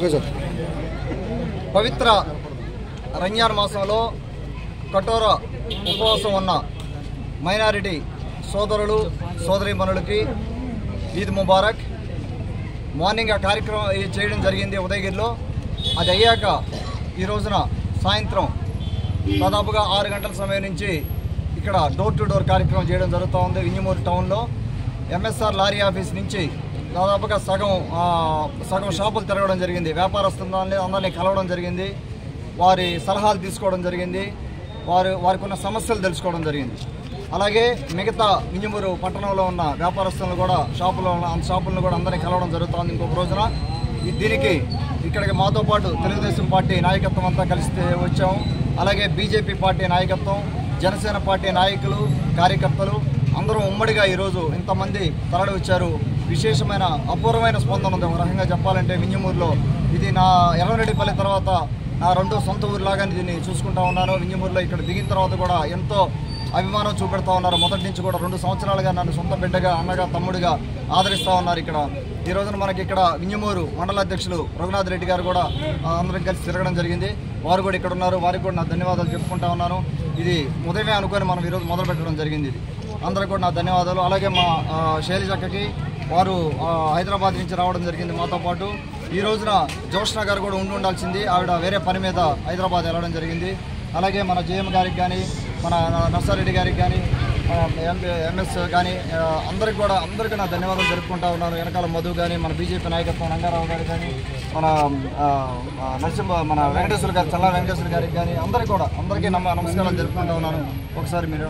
Okay sir. పవిత్ర రంజాన్ మాసంలో కఠోర ఉపవాసం ఉన్న మైనారిటీ సోదరులు సోదరీమణులకి ఈద్ ముబారక్. మార్నింగ్ ఆ కార్యక్రమం చేయడం జరిగింది ఉదయగిరిలో. అది అయ్యాక ఈ రోజున సాయంత్రం దాదాపుగా 6 గంటల సమయం నుంచి ఇక్కడ డోర్ టు డోర్ కార్యక్రమం చేయడం జరుగుతూ ఉంది. వింజమూరు టౌన్లో ఎంఎస్ఆర్ లారీ ఆఫీస్ నుంచి దాదాపుగా సగం షాపులు తిరగడం జరిగింది. వ్యాపారస్తులని అందరినీ కలవడం జరిగింది. వారి సలహాలు తీసుకోవడం జరిగింది. వారికి ఉన్న సమస్యలు తెలుసుకోవడం జరిగింది. అలాగే మిగతా వింజమూరు పట్టణంలో ఉన్న వ్యాపారస్తులను కూడా షాపులను కూడా అందరినీ కలవడం జరుగుతుంది. ఇంకొక రోజున దీనికి ఇక్కడికి మాతో పాటు తెలుగుదేశం పార్టీ నాయకత్వం అంతా కలిసి వచ్చాము. అలాగే బీజేపీ పార్టీ నాయకత్వం, జనసేన పార్టీ నాయకులు, కార్యకర్తలు అందరూ ఉమ్మడిగా ఈరోజు ఇంతమంది తరలి వచ్చారు. విశేషమైన అపూర్వమైన స్పందన ఉంది. ఒక రకంగా చెప్పాలంటే వింజమూరులో ఇది నా ఎర్రరెడ్డిపల్లి తర్వాత నా రెండో సొంత ఊరిలాగా దీన్ని చూసుకుంటా ఉన్నాను. వింజమూరులో ఇక్కడ దిగిన తర్వాత కూడా ఎంతో అభిమానం చూపెడతా ఉన్నారు. మొదటి నుంచి కూడా 2 సంవత్సరాలుగా నన్ను సొంత బిడ్డగా, అన్నగా, తమ్ముడిగా ఆదరిస్తూ ఉన్నారు. ఇక్కడ ఈ రోజున మనకి ఇక్కడ వింజమూరు మండల అధ్యక్షులు రఘునాథ్ రెడ్డి గారు కూడా అందరం కలిసి తిరగడం జరిగింది. వారు కూడా ఇక్కడ ఉన్నారు. వారికి కూడా నా ధన్యవాదాలు చెప్పుకుంటా ఉన్నాను. ఇది ఉదయమే అనుకొని మనం ఈరోజు మొదలు పెట్టడం జరిగింది. ఇది అందరికీ కూడా నా ధన్యవాదాలు. అలాగే మా శైలజక్కకి వారు హైదరాబాద్ నుంచి రావడం జరిగింది మాతో పాటు. ఈ రోజున జోష్న గారు కూడా ఉండాల్సింది, ఆవిడ వేరే పని మీద హైదరాబాద్ వెళ్ళడం జరిగింది. అలాగే మన జేఎం గారికి కానీ, మన నర్సారెడ్డి గారికి కానీ, ఎంఎస్ కానీ అందరికీ నా ధన్యవాదాలు జరుపుకుంటా ఉన్నాను. వెనకాల మధు కానీ, మన బీజేపీ నాయకత్వం రంగారావు గారు కానీ, మన వెంకటేశ్వర గారు, చల్లా వెంకటేశ్వర గారికి కానీ అందరికీ నమస్కారాలు జరుపుకుంటా ఉన్నాను. ఒకసారి మీరు